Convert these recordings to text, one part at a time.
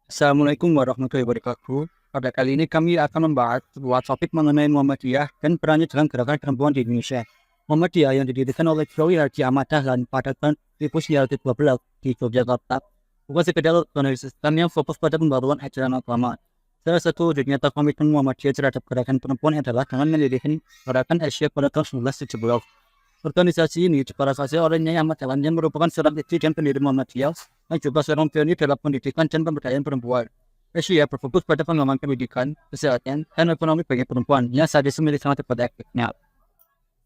Assalamualaikum warahmatullahi wabarakatuh. Pada kali ini kami akan membahas sebuah topik mengenai Muhammadiyah dan perannya dalam gerakan perempuan di Indonesia. Muhammadiyah yang didirikan oleh Kiai Haji Ahmad Dahlan pada tahun 1912 di Yogyakarta bukan sekedar organisasi Islam yang fokus pada pembaruan ajaran agama. Salah satu wujud nyata komitmen Muhammadiyah terhadap gerakan perempuan adalah dengan mendirikan gerakan Asia pada tahun 1917. Organisasi ini diperasasi oleh Nyai Ahmad Dahlan yang merupakan seorang istri dan pendiri Muhammadiyah yang juga seorang pionir dalam pendidikan dan pemberdayaan perempuan. Asia berfokus pada pengembangan pendidikan, kesehatan, dan ekonomi bagi perempuan yang saat ini memiliki sangat tepat efeknya.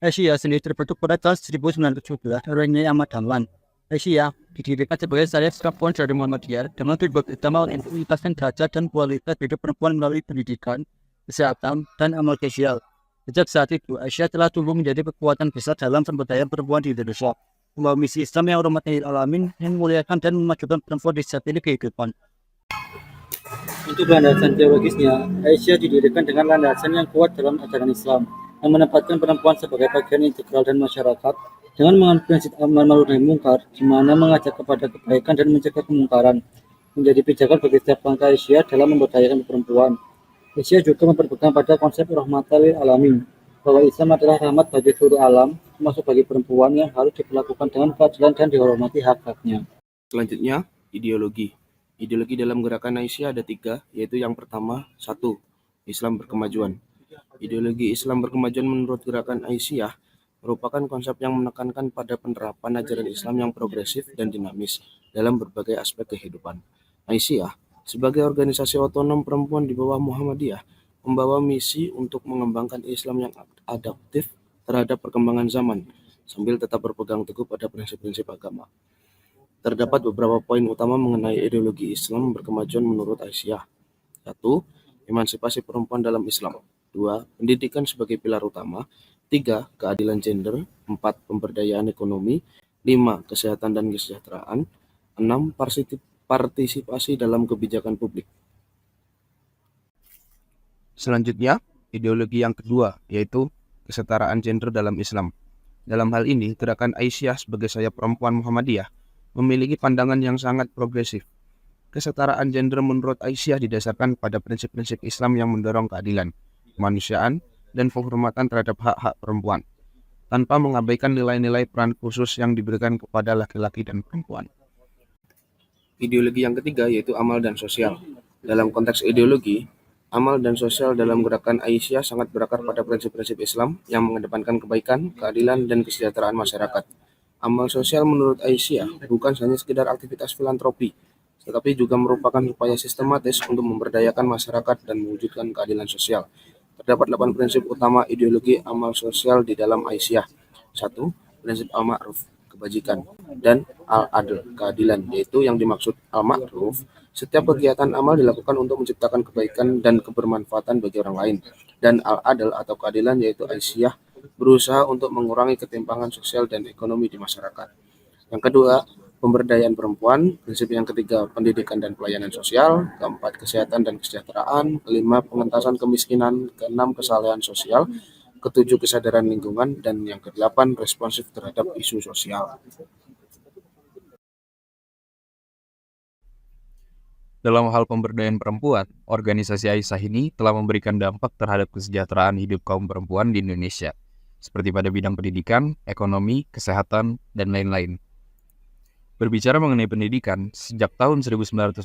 Asia sendiri terbentuk pada tahun 1917 oleh Nyai Ahmad Dahlan. Asia didirikan sebagai sayap perempuan dari Muhammadiyah dengan tujuan utama untuk meningkatkan derajat dan kualitas hidup perempuan melalui pendidikan, kesehatan, dan amal sosial. Sejak saat itu, Asia telah tumbuh menjadi kekuatan besar dalam pemberdayaan perempuan di Indonesia. Membawa misi Islam yang rahmatan alamin yang memuliakan dan memajukan perempuan di setiap kehidupan. Untuk landasan teologisnya, Aisyah didirikan dengan landasan yang kuat dalam ajaran Islam, yang menempatkan perempuan sebagai bagian integral dan masyarakat, dengan mengambil prinsip amar ma'ruf nahi munkar, di mana mengajak kepada kebaikan dan mencegah kemungkaran, menjadi pijakan bagi setiap langkah Aisyah dalam memberdayakan perempuan. Aisyah juga berpegang pada konsep rahmatan lil alamin, bahwa Islam adalah rahmat bagi seluruh alam, termasuk bagi perempuan yang harus diperlakukan dengan keadilan dan dihormati hak-haknya. Selanjutnya, ideologi. Ideologi dalam gerakan Aisyah ada 3, yaitu yang pertama, 1. Islam berkemajuan. Ideologi Islam berkemajuan menurut gerakan Aisyah merupakan konsep yang menekankan pada penerapan ajaran Islam yang progresif dan dinamis dalam berbagai aspek kehidupan. Aisyah, sebagai organisasi otonom perempuan di bawah Muhammadiyah, membawa misi untuk mengembangkan Islam yang adaptif terhadap perkembangan zaman, sambil tetap berpegang teguh pada prinsip-prinsip agama. Terdapat beberapa poin utama mengenai ideologi Islam berkemajuan menurut Aisyah. 1. Emansipasi perempuan dalam Islam. 2. Pendidikan sebagai pilar utama. 3. Keadilan gender. 4. Pemberdayaan ekonomi. 5. Kesehatan dan kesejahteraan. 6. Partisipasi dalam kebijakan publik. Selanjutnya, ideologi yang kedua, yaitu kesetaraan gender dalam Islam. Dalam hal ini, gerakan Aisyah sebagai sayap perempuan Muhammadiyah memiliki pandangan yang sangat progresif. Kesetaraan gender menurut Aisyah didasarkan pada prinsip-prinsip Islam yang mendorong keadilan, kemanusiaan, dan penghormatan terhadap hak-hak perempuan, tanpa mengabaikan nilai-nilai peran khusus yang diberikan kepada laki-laki dan perempuan. Ideologi yang ketiga yaitu amal dan sosial. Dalam konteks ideologi, amal dan sosial dalam gerakan Aisyah sangat berakar pada prinsip-prinsip Islam yang mengedepankan kebaikan, keadilan, dan kesejahteraan masyarakat. Amal sosial menurut Aisyah bukan hanya sekedar aktivitas filantropi, tetapi juga merupakan upaya sistematis untuk memberdayakan masyarakat dan mewujudkan keadilan sosial. Terdapat 8 prinsip utama ideologi amal sosial di dalam Aisyah. 1. Prinsip al-ma'ruf, kebajikan, dan al-adl, keadilan, yaitu yang dimaksud al-ma'ruf, setiap kegiatan amal dilakukan untuk menciptakan kebaikan dan kebermanfaatan bagi orang lain. Dan al-adl atau keadilan yaitu Aisyah berusaha untuk mengurangi ketimpangan sosial dan ekonomi di masyarakat. Yang kedua, pemberdayaan perempuan. Prinsip yang ketiga, pendidikan dan pelayanan sosial. Keempat, kesehatan dan kesejahteraan. Kelima, pengentasan kemiskinan. Keenam, kesalahan sosial. Ketujuh, kesadaran lingkungan. Dan yang kedelapan, responsif terhadap isu sosial. Dalam hal pemberdayaan perempuan, organisasi Aisyah ini telah memberikan dampak terhadap kesejahteraan hidup kaum perempuan di Indonesia, seperti pada bidang pendidikan, ekonomi, kesehatan, dan lain-lain. Berbicara mengenai pendidikan, sejak tahun 1914,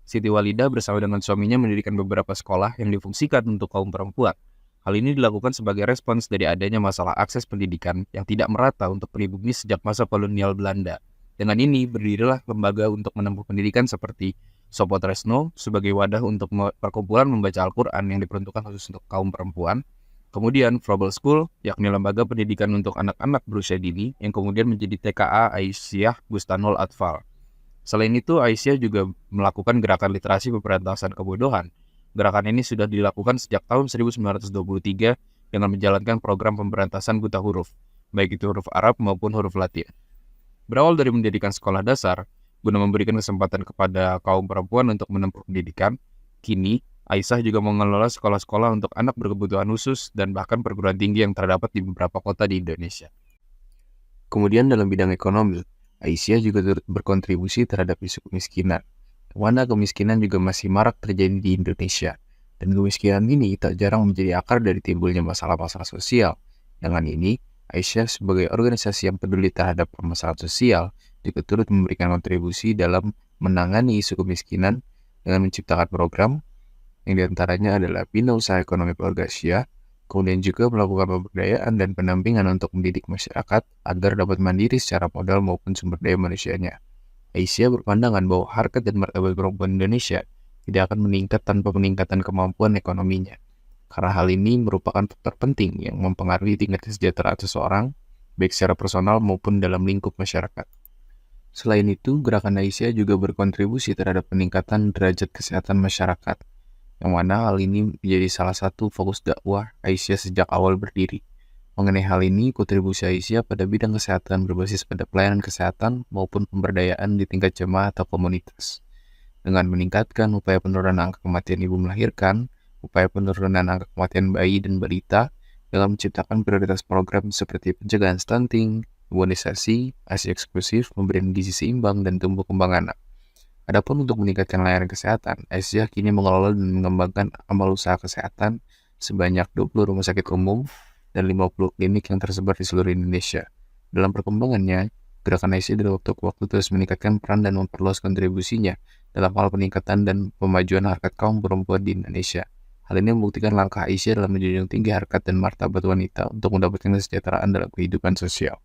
Siti Walidah bersama dengan suaminya mendirikan beberapa sekolah yang difungsikan untuk kaum perempuan. Hal ini dilakukan sebagai respons dari adanya masalah akses pendidikan yang tidak merata untuk pribumi sejak masa kolonial Belanda. Dengan ini, berdirilah lembaga untuk menempuh pendidikan seperti Sopo Tresno sebagai wadah untuk perkumpulan membaca Al-Quran yang diperuntukkan khusus untuk kaum perempuan. Kemudian Frobel School, yakni lembaga pendidikan untuk anak-anak berusia dini yang kemudian menjadi TKA Aisyah Bustanul Atfal. Selain itu, Aisyah juga melakukan gerakan literasi pemberantasan kebodohan. Gerakan ini sudah dilakukan sejak tahun 1923 dengan menjalankan program pemberantasan buta huruf, baik itu huruf Arab maupun huruf Latin. Berawal dari mendirikan sekolah dasar, guna memberikan kesempatan kepada kaum perempuan untuk menempuh pendidikan, kini Aisyah juga mengelola sekolah-sekolah untuk anak berkebutuhan khusus dan bahkan perguruan tinggi yang terdapat di beberapa kota di Indonesia. Kemudian dalam bidang ekonomi, Aisyah juga turut berkontribusi terhadap isu kemiskinan. mana kemiskinan juga masih marak terjadi di Indonesia. Dan kemiskinan ini tak jarang menjadi akar dari timbulnya masalah-masalah sosial. Dengan ini, Aisyah sebagai organisasi yang peduli terhadap permasalahan sosial juga turut memberikan kontribusi dalam menangani isu kemiskinan dengan menciptakan program yang diantaranya adalah Bina Usaha Ekonomi Keluarga Aisyah, kemudian juga melakukan pemberdayaan dan pendampingan untuk mendidik masyarakat agar dapat mandiri secara modal maupun sumber daya manusianya. Aisyah berpandangan bahwa harkat dan martabat perempuan Indonesia tidak akan meningkat tanpa peningkatan kemampuan ekonominya. Karena hal ini merupakan faktor penting yang mempengaruhi tingkat kesejahteraan seseorang, baik secara personal maupun dalam lingkup masyarakat. Selain itu, gerakan Aisyah juga berkontribusi terhadap peningkatan derajat kesehatan masyarakat, yang mana hal ini menjadi salah satu fokus dakwah Aisyah sejak awal berdiri. Mengenai hal ini, kontribusi Aisyah pada bidang kesehatan berbasis pada pelayanan kesehatan maupun pemberdayaan di tingkat jemaah atau komunitas. Dengan meningkatkan upaya penurunan angka kematian ibu melahirkan, upaya penurunan angka kematian bayi dan balita, dengan menciptakan prioritas program seperti pencegahan stunting, imunisasi, ASI eksklusif, pemberian gizi seimbang, dan tumbuh kembang anak. Adapun untuk meningkatkan layanan kesehatan, Aisyah kini mengelola dan mengembangkan amal usaha kesehatan sebanyak 20 rumah sakit umum dan 50 klinik yang tersebar di seluruh Indonesia. Dalam perkembangannya, gerakan Aisyah dari waktu ke waktu terus meningkatkan peran dan memperluas kontribusinya dalam hal peningkatan dan pemajuan harkat kaum perempuan di Indonesia. Hal ini membuktikan langkah Aisyah dalam menjunjung tinggi harkat dan martabat wanita untuk mendapatkan kesejahteraan dalam kehidupan sosial.